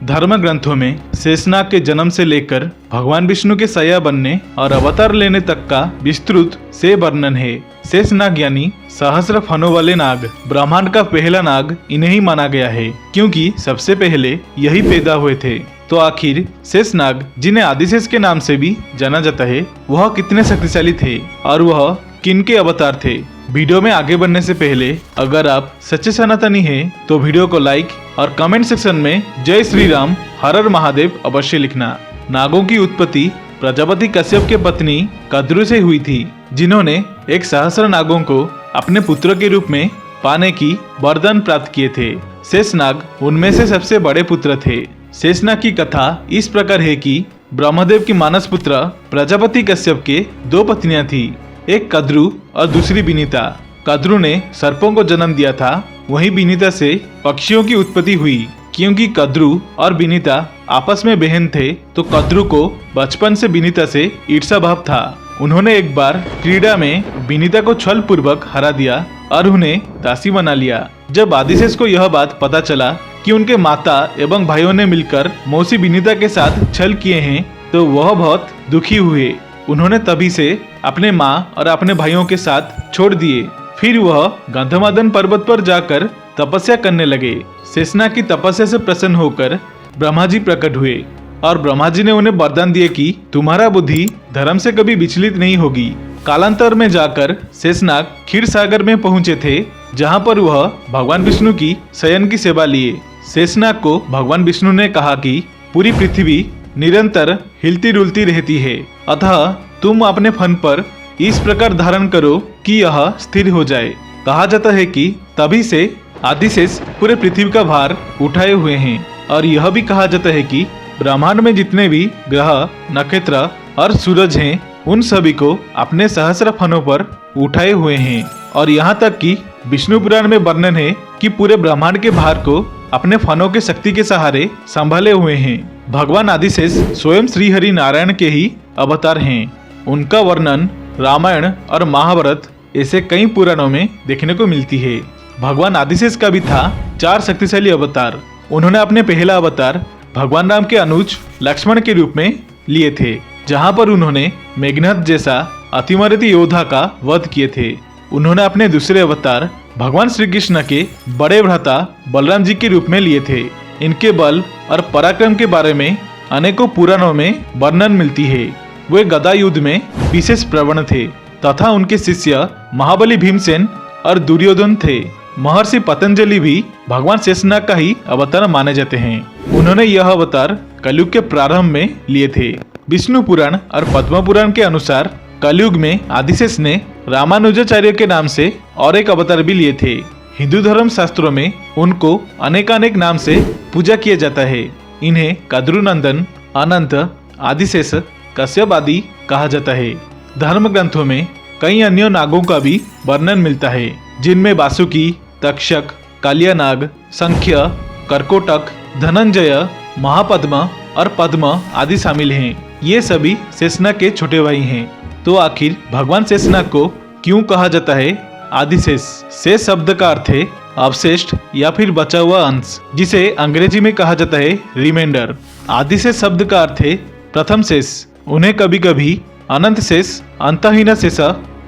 धर्म ग्रंथों में शेषनाग के जन्म से लेकर भगवान विष्णु के सैया बनने और अवतार लेने तक का विस्तृत से वर्णन है। शेषनाग यानी सहस्र फनों वाले नाग, ब्रह्मांड का पहला नाग इन्हें ही माना गया है, क्योंकि सबसे पहले यही पैदा हुए थे। तो आखिर शेषनाग, जिन्हें आदिशेष के नाम से भी जाना जाता है, वह कितने शक्तिशाली थे और वह किनके अवतार थे? वीडियो में आगे बढ़ने से पहले अगर आप सच्चे सनातनी हैं तो वीडियो को लाइक और कमेंट सेक्शन में जय श्री राम हर हर महादेव अवश्य लिखना। नागों की उत्पत्ति प्रजापति कश्यप के पत्नी कद्रु से हुई थी, जिन्होंने एक सहस्र नागों को अपने पुत्र के रूप में पाने की वरदान प्राप्त किए थे। शेषनाग उनमें से सबसे बड़े पुत्र थे। शेषनाग की कथा इस प्रकार है कि ब्रह्मदेव की मानस पुत्र प्रजापति कश्यप के दो पत्नियां थी, एक कद्रु और दूसरी विनीता। कद्रु ने सर्पों को जन्म दिया था, वहीं विनीता से पक्षियों की उत्पत्ति हुई। क्योंकि कद्रु और विनीता आपस में बहन थे, तो कद्रु को बचपन से विनीता से ईर्ष्या भाव था। उन्होंने एक बार क्रीड़ा में विनीता को छल पूर्वक हरा दिया और उन्हें दासी बना लिया। जब आदिशेष को यह बात पता चला कि उनके माता एवं भाइयों ने मिलकर मौसी विनीता के साथ छल किए हैं, तो वह बहुत दुखी हुए। उन्होंने तभी से अपने माँ और अपने भाइयों के साथ छोड़ दिए। फिर वह गंधमादन पर्वत पर जाकर तपस्या करने लगे। शेषनाग की तपस्या से प्रसन्न होकर ब्रह्मा जी प्रकट हुए और ब्रह्मा जी ने उन्हें वरदान दिए कि तुम्हारा बुद्धि धर्म से कभी विचलित नहीं होगी। कालांतर में जाकर शेषनाग क्षीर सागर में पहुंचे थे, जहां पर वह भगवान विष्णु की शयन की सेवा लिए। शेषनाग को भगवान विष्णु ने कहा कि पूरी पृथ्वी निरंतर हिलती डुलती रहती है, अतः तुम अपने फन पर इस प्रकार धारण करो कि यह स्थिर हो जाए। कहा जाता है कि तभी से आदिशेष पूरे पृथ्वी का भार उठाए हुए हैं, और यह भी कहा जाता है कि ब्रह्मांड में जितने भी ग्रह, नक्षत्र और सूरज हैं, उन सभी को अपने सहस्र फनों पर उठाए हुए हैं। और यहाँ तक कि विष्णु पुराण में वर्णन है कि पूरे ब्रह्मांड के भार को अपने फनों के शक्ति के सहारे संभाले हुए हैं। भगवान आदिशेष स्वयं श्री हरि नारायण के ही अवतार हैं। उनका वर्णन रामायण और महाभारत ऐसे कई पुराणों में देखने को मिलती है। भगवान आदिशेष का भी था 4 शक्तिशाली अवतार। उन्होंने अपने पहला अवतार भगवान राम के अनुज लक्ष्मण के रूप में लिए थे, जहां पर उन्होंने मेघनाद जैसा अतिमर्यादी योद्धा का वध किए थे। उन्होंने अपने दूसरे अवतार भगवान श्री कृष्ण के बड़े भ्राता बलराम जी के रूप में लिए थे। इनके बल और पराक्रम के बारे में अनेकों पुराणों में वर्णन मिलती है। वे गदा युद्ध में विशेष प्रवण थे तथा उनके शिष्य महाबली भीमसेन और दुर्योधन थे। महर्षि पतंजलि भी भगवान शेषनाग का ही अवतार माने जाते हैं। उन्होंने यह अवतार कलयुग के प्रारंभ में लिए थे। विष्णु पुराण और पद्म पुराण के अनुसार कलयुग में आदिशेष ने रामानुजाचार्य के नाम से और एक अवतार भी लिए थे। हिंदू धर्म शास्त्रों में उनको अनेकानेक नाम से पूजा किया जाता है। इन्हें कद्रुनंदन, अनंत, आदिशेष, कश्यप आदि कहा जाता है। धर्म ग्रंथों में कई अन्य नागों का भी वर्णन मिलता है, जिनमें वासुकी, तक्षक, कालियानाग, संख्य, कर्कोटक, धनंजय, महापद्म और पद्म आदि शामिल हैं। ये सभी शेषनाग के छोटे भाई हैं। तो आखिर भगवान शेषनाग को क्यों कहा जाता है आदिशेष? शेष शब्द का अर्थ है अवशिष्ट या फिर बचा हुआ अंश, जिसे अंग्रेजी में कहा जाता है रिमाइंडर। आदिशेष शब्द का अर्थ है प्रथम शेष। उन्हें कभी कभी अनंत शेष, अंतहीन शेष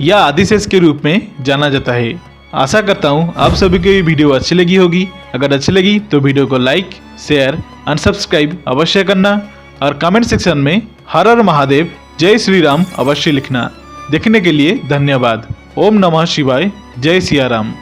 या आदिशेष के रूप में जाना जाता है। आशा करता हूँ आप सभी को ये वीडियो अच्छी लगी होगी। अगर अच्छी लगी तो वीडियो को लाइक, शेयर और सब्सक्राइब अवश्य करना, और कमेंट सेक्शन में हर हर महादेव जय श्री राम अवश्य लिखना। देखने के लिए धन्यवाद। ओम नमः शिवाय। जय सिया राम।